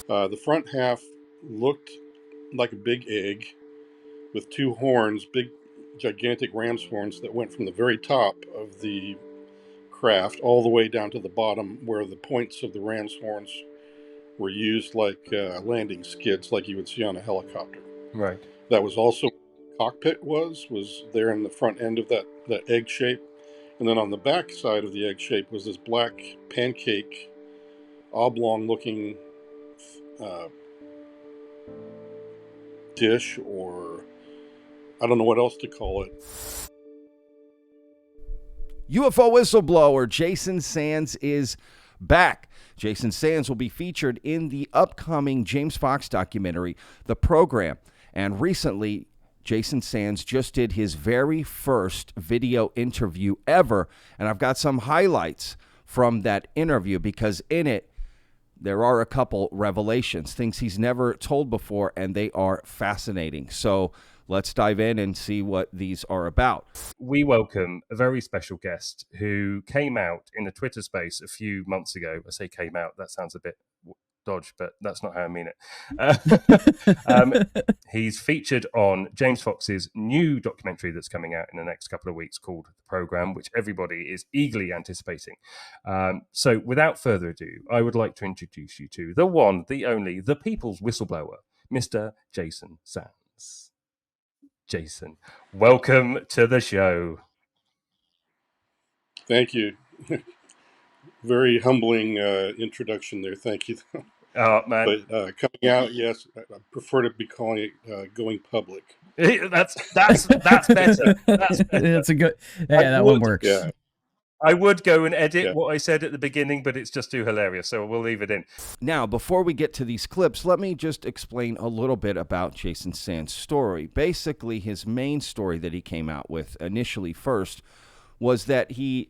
The front half looked like a big egg with two horns, big, gigantic ram's horns that went from the very top of the craft all the way down to the bottom, where the points of the ram's horns were used like landing skids, like you would see on a helicopter. Right. That was also cockpit was there in the front end of that egg shape. And then on the back side of the egg shape was this black pancake, oblong looking dish, or I don't know what else to call it. UFO whistleblower Jason Sands is back. Jason Sands will be featured in the upcoming James Fox documentary, The Program. And recently, Jason Sands just did his very first video interview ever. And I've got some highlights from that interview because in it, there are a couple revelations, things he's never told before, and they are fascinating. So let's dive in and see what these are about. We welcome a very special guest who came out in a Twitter space a few months ago. I say came out, that sounds a bit dodge, but that's not how I mean it. He's featured on James Fox's new documentary that's coming out in the next couple of weeks called The Program, which everybody is eagerly anticipating. So without further ado, I would like to introduce you to the one, the only, the people's whistleblower, Mr. Jason Sands. Jason, welcome to the show. Thank you. Very humbling introduction there. Thank you. Oh, man. But coming out, yes, I prefer to be calling it going public. That's better. That's better. That's a good. Yeah, that one works. Yeah. I would go and edit what I said at the beginning, but it's just too hilarious, so we'll leave it in. Now, before we get to these clips, let me just explain a little bit about Jason Sands' story. Basically, his main story that he came out with initially first was that he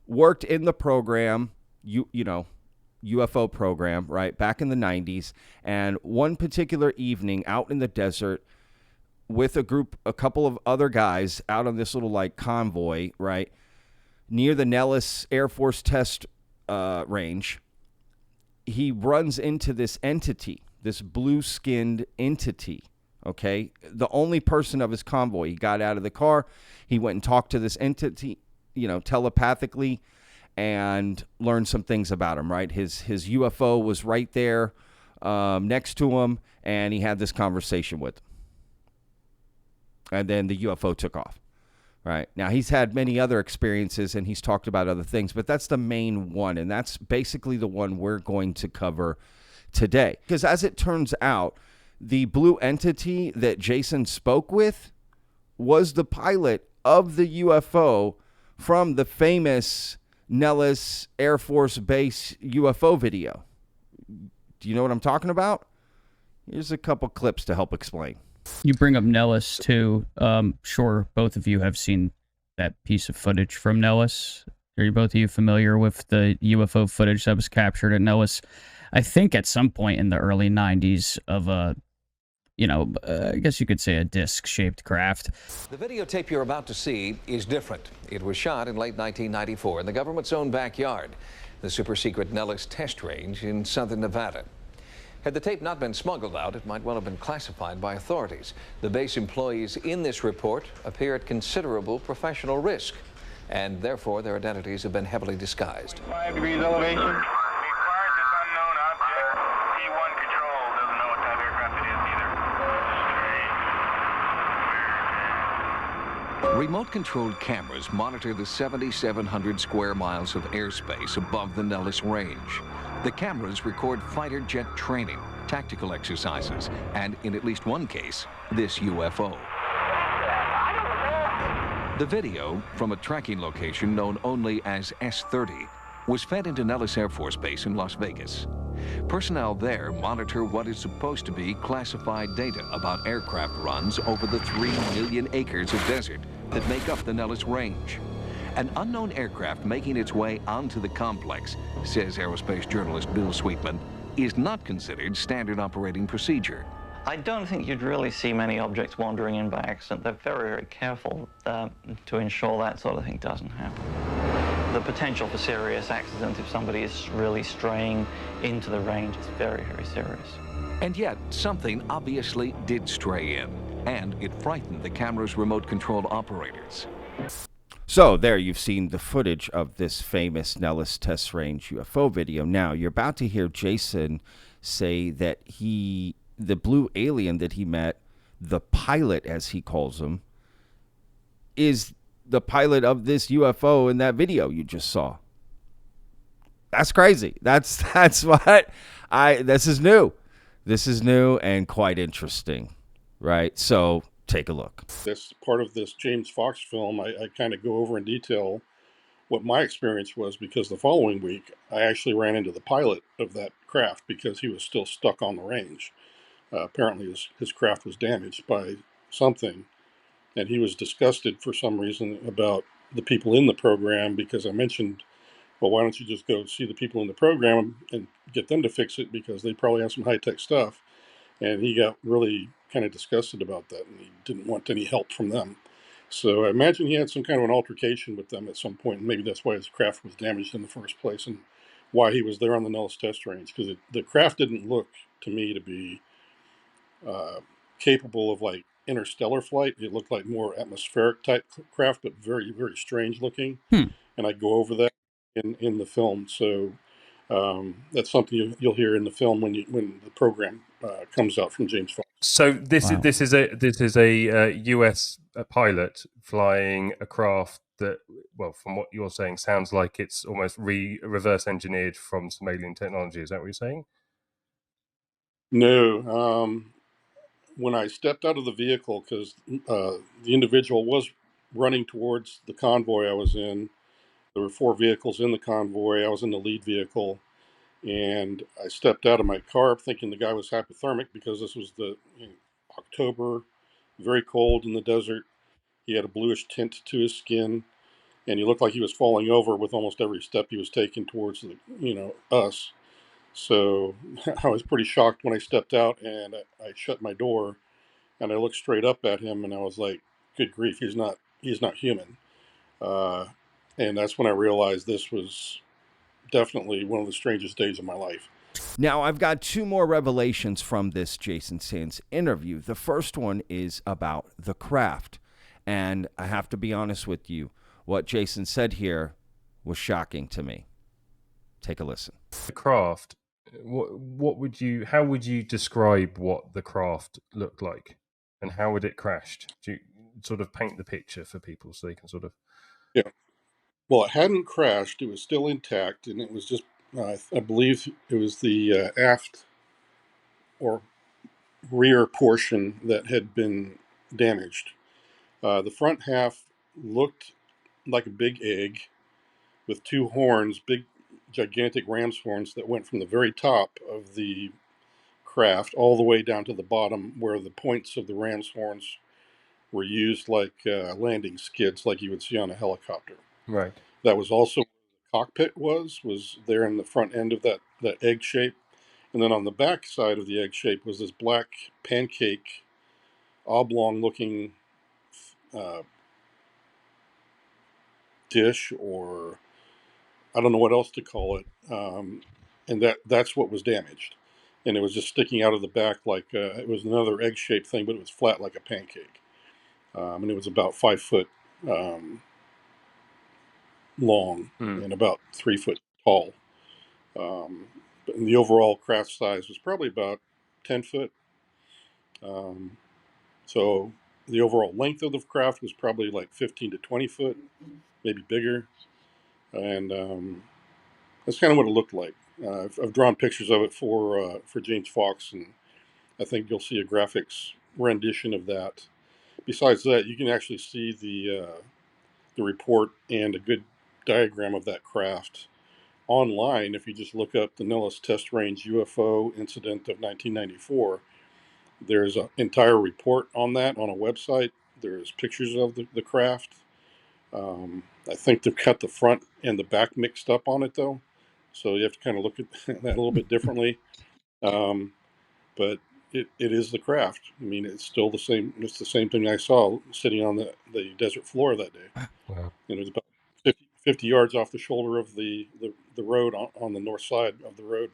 worked in the program, UFO program, right, back in the 90s, and one particular evening out in the desert with a couple of other guys out on this little, like, convoy, right, near the Nellis Air Force Test range, he runs into this entity, this blue-skinned entity, okay? The only person of his convoy. He got out of the car. He went and talked to this entity, telepathically, and learned some things about him, right? His UFO was right there next to him, and he had this conversation with him. And then the UFO took off. Right. Now, he's had many other experiences, and he's talked about other things, but that's the main one, and that's basically the one we're going to cover today. Because as it turns out, the blue entity that Jason spoke with was the pilot of the UFO from the famous Nellis Air Force Base UFO video. Do you know what I'm talking about? Here's a couple clips to help explain. You bring up Nellis, too. Sure, both of you have seen that piece of footage from Nellis. Are both of you familiar with the UFO footage that was captured at Nellis? I think at some point in the early 90s of a, I guess you could say a disc-shaped craft. The videotape you're about to see is different. It was shot in late 1994 in the government's own backyard, the super-secret Nellis test range in southern Nevada. Had the tape not been smuggled out, it might well have been classified by authorities. The base employees in this report appear at considerable professional risk, and therefore their identities have been heavily disguised. 5 degrees elevation. Required this unknown object. T1 control doesn't know what type of aircraft it is either. Remote-controlled cameras monitor the 7,700 square miles of airspace above the Nellis range. The cameras record fighter jet training, tactical exercises, and in at least one case, this UFO. The video from a tracking location known only as S30 was fed into Nellis Air Force Base in Las Vegas. Personnel there monitor what is supposed to be classified data about aircraft runs over the 3 million acres of desert that make up the Nellis range. An unknown aircraft making its way onto the complex, says aerospace journalist Bill Sweetman, is not considered standard operating procedure. I don't think you'd really see many objects wandering in by accident. They're very, very careful to ensure that sort of thing doesn't happen. the potential for serious accident if somebody is really straying into the range is very, very serious. And yet, something obviously did stray in, and it frightened the camera's remote-controlled operators. So there you've seen the footage of this famous Nellis test range UFO video. Now you're about to hear Jason say that the blue alien that he met, the pilot as he calls him, is the pilot of this UFO in that video you just saw. That's crazy. That's what this is new. This is new and quite interesting, right? So take a look. This part of this James Fox film, I kind of go over in detail what my experience was, because the following week I actually ran into the pilot of that craft because he was still stuck on the range. Apparently his craft was damaged by something, and he was disgusted for some reason about the people in the program, because I mentioned, well, why don't you just go see the people in the program and get them to fix it, because they probably have some high-tech stuff. And he got really kind of disgusted about that, and he didn't want any help from them. So I imagine he had some kind of an altercation with them at some point, and maybe that's why his craft was damaged in the first place, and why he was there on the Nellis test range, because the craft didn't look to me to be capable of like interstellar flight. It looked like more atmospheric type craft, but very, very strange looking. And I go over that in the film. So that's something you'll hear in the film when the program comes out from James Fox. So this is a US pilot flying a craft that, well, from what you're saying, sounds like it's almost reverse engineered from some alien technology. Is that what you're saying? No. When I stepped out of the vehicle, because the individual was running towards the convoy I was in, there were 4 vehicles in the convoy. I was in the lead vehicle, and I stepped out of my car thinking the guy was hypothermic, because this was October, very cold in the desert. He had a bluish tint to his skin, and he looked like he was falling over with almost every step he was taking towards us. So I was pretty shocked when I stepped out, and I shut my door, and I looked straight up at him, and I was like, "Good grief, he's not human." And that's when I realized this was definitely one of the strangest days of my life. Now, I've got 2 more revelations from this Jason Sands interview. The first one is about the craft. And I have to be honest with you, what Jason said here was shocking to me. Take a listen. The craft, how would you describe what the craft looked like, and how would it crashed? Do you sort of paint the picture for people so they can sort of... Yeah. Well, it hadn't crashed. It was still intact, and it was just, I believe it was the aft or rear portion that had been damaged. The front half looked like a big egg with 2 horns, big, gigantic ram's horns that went from the very top of the craft all the way down to the bottom, where the points of the ram's horns were used like landing skids, like you would see on a helicopter. Right. That was also where the cockpit was there in the front end of that egg shape. And then on the back side of the egg shape was this black pancake, oblong-looking dish, or I don't know what else to call it. And that's what was damaged. And it was just sticking out of the back like it was another egg-shaped thing, but it was flat like a pancake. And it was about 5 foot long and about 3 foot tall. But the overall craft size was probably about 10 foot. So the overall length of the craft was probably like 15 to 20 foot, maybe bigger. And that's kind of what it looked like. I've drawn pictures of it for James Fox, and I think you'll see a graphics rendition of that. Besides that, you can actually see the report and a good diagram of that craft online. If you just look up the Nellis Test Range UFO incident of 1994, there's an entire report on that on a website. There's pictures of the craft. I think they've got the front and the back mixed up on it, though. So you have to kind of look at that a little bit differently. But it is the craft. I mean, it's still the same. It's the same thing I saw sitting on the desert floor that day. Wow. And it was about 50 yards off the shoulder of the road on the north side of the road.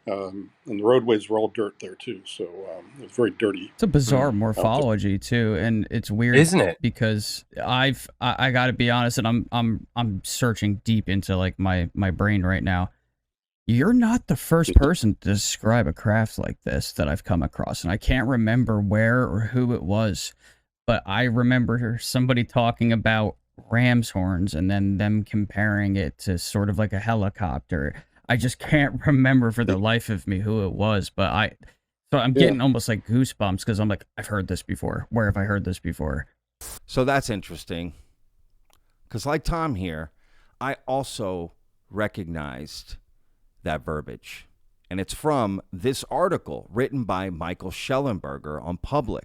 And the roadways were all dirt there too, so it was very dirty. It's a bizarre out there. morphology too, and it's weird, Isn't it? Because I got to be honest, and I'm searching deep into like my brain right now. You're not the first person to describe a craft like this that I've come across, and I can't remember where or who it was, but I remember somebody talking about ram's horns and then them comparing it to sort of like a helicopter. I just can't remember for the life of me who it was, but so I'm getting almost like goosebumps because I'm like, I've heard this before. Where have I heard this before? So that's interesting. Because like Tom here, I also recognized that verbiage. And it's from this article written by Michael Schellenberger on Public.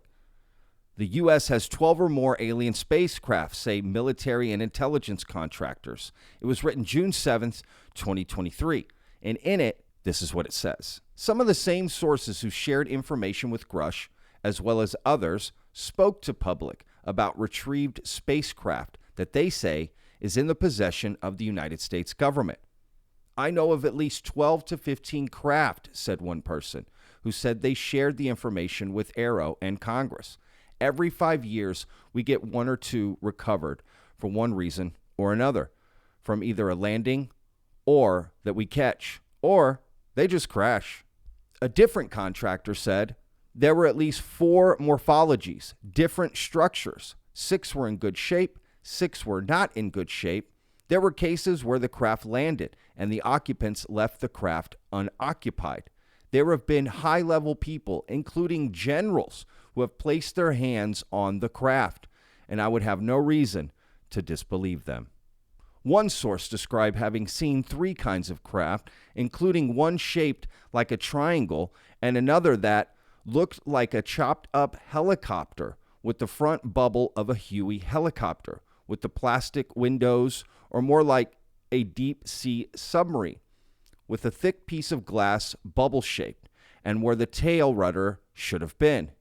The U.S. has 12 or more alien spacecraft, say military and intelligence contractors. It was written June 7th, 2023. And in it, this is what it says. Some of the same sources who shared information with Grush, as well as others, spoke to Public about retrieved spacecraft that they say is in the possession of the United States government. I know of at least 12 to 15 craft, said one person, who said they shared the information with Aero and Congress. Every 5 years, we get one or two recovered for one reason or another, from either a landing or that we catch, or they just crash. A different contractor said there were at least 4 morphologies, different structures. 6 were in good shape, 6 were not in good shape. There were cases where the craft landed and the occupants left the craft unoccupied. There have been high-level people, including generals, who have placed their hands on the craft, and I would have no reason to disbelieve them. One source described having seen 3 kinds of craft, including one shaped like a triangle and another that looked like a chopped-up helicopter with the front bubble of a Huey helicopter, with the plastic windows, or more like a deep-sea submarine, with a thick piece of glass bubble-shaped, and where the tail rudder should have been.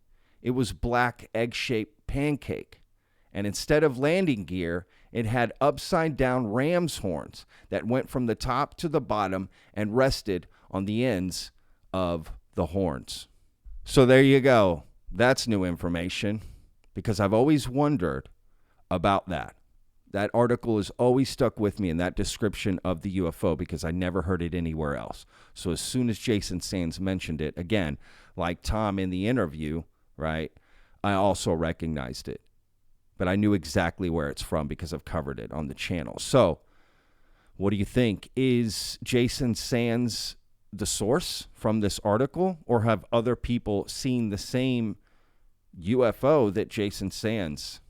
It was black egg-shaped pancake, and instead of landing gear, it had upside-down ram's horns that went from the top to the bottom and rested on the ends of the horns. So there you go. That's new information, because I've always wondered about that. That article has always stuck with me in that description of the UFO because I never heard it anywhere else. So as soon as Jason Sands mentioned it, again, like Tom in the interview, right, I also recognized it. But I knew exactly where it's from because I've covered it on the channel. So what do you think? Is Jason Sands the source from this article, or have other people seen the same UFO that Jason Sands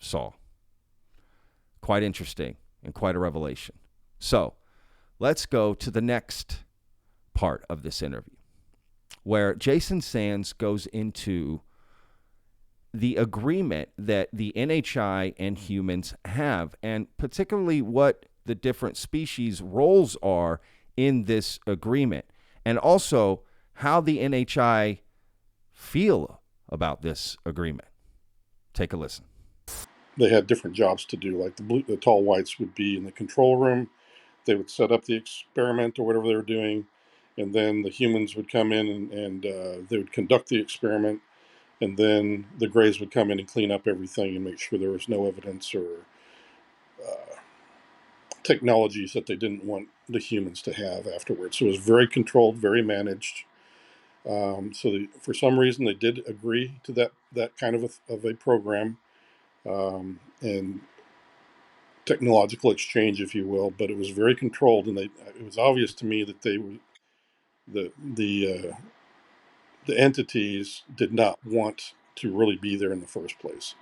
saw? Quite interesting and quite a revelation. So let's go to the next part of this interview, where Jason Sands goes into the agreement that the NHI and humans have, and particularly what the different species' roles are in this agreement, and also how the NHI feel about this agreement. Take a listen. They had different jobs to do. Like the tall whites would be in the control room. They would set up the experiment or whatever they were doing, and then the humans would come in and they would conduct the experiment, and then the grays would come in and clean up everything and make sure there was no evidence or technologies that they didn't want the humans to have afterwards. So it was very controlled, very managed. For some reason, they did agree to that kind of a program. And technological exchange, if you will, but it was very controlled, and it was obvious to me that they were the entities did not want to really be there in the first place.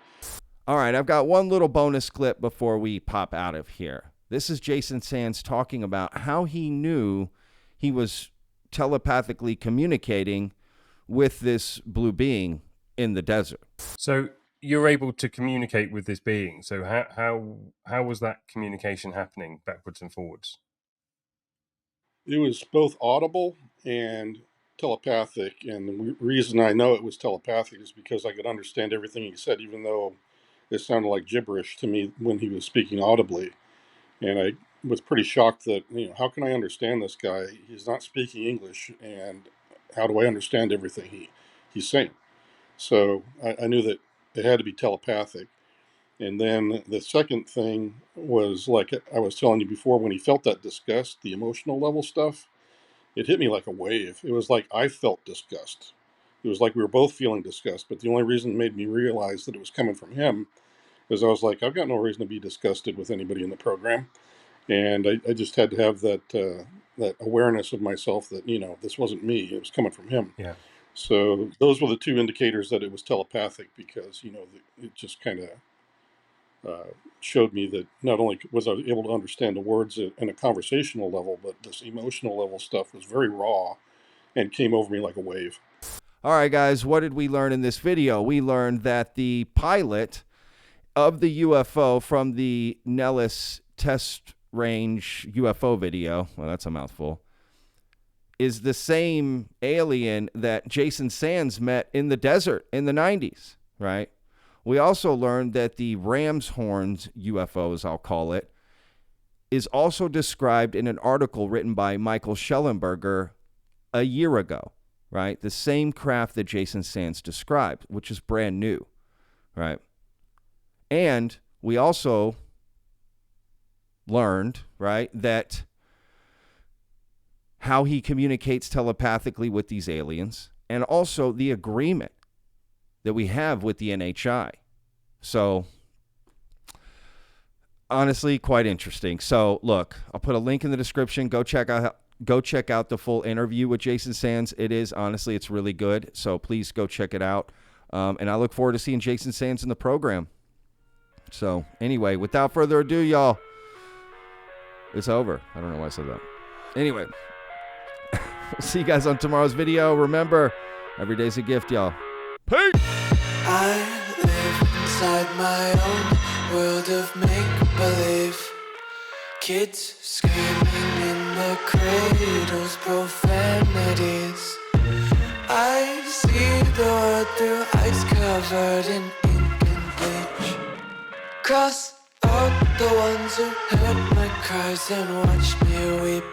All right, I've got one little bonus clip before we pop out of here. This is Jason Sands talking about how he knew he was telepathically communicating with this blue being in the desert. So you're able to communicate with this being. So how was that communication happening backwards and forwards? It was both audible and telepathic, and the reason I know it was telepathic is because I could understand everything he said, even though it sounded like gibberish to me when he was speaking audibly. And I was pretty shocked that, how can I understand this guy? He's not speaking English, and how do I understand everything he's saying? So I knew that it had to be telepathic. And then the second thing was, like I was telling you before, when he felt that disgust, the emotional level stuff, it hit me like a wave. It was like I felt disgust. It was like we were both feeling disgust, but the only reason it made me realize that it was coming from him is I was like, I've got no reason to be disgusted with anybody in the program. And I just had to have that awareness of myself that, this wasn't me. It was coming from him. Yeah. So those were the two indicators that it was telepathic, because, it just kind of showed me that not only was I able to understand the words in a conversational level, but this emotional level stuff was very raw and came over me like a wave. All right, guys, what did we learn in this video? We learned that the pilot of the UFO from the Nellis test range UFO video, well, that's a mouthful, is the same alien that Jason Sands met in the desert in the 90s, right? We also learned that the ram's horns UFOs, I'll call it, is also described in an article written by Michael Schellenberger a year ago, right? The same craft that Jason Sands described, which is brand new, right? And we also learned, right, that how he communicates telepathically with these aliens, and also the agreement that we have with the NHI. So, honestly, quite interesting. So, look, I'll put a link in the description. Go check out the full interview with Jason Sands. It's really good. So please go check it out. And I look forward to seeing Jason Sands in the program. So anyway, without further ado, y'all, it's over. I don't know why I said that. Anyway, we'll see you guys on tomorrow's video. Remember, every day's a gift, y'all. Peace! I live inside my own world of make-believe. Kids screaming in the cradles, profanities. I see the world through ice covered in ink and bleach. Cross out the ones who heard my cries and watched me weep.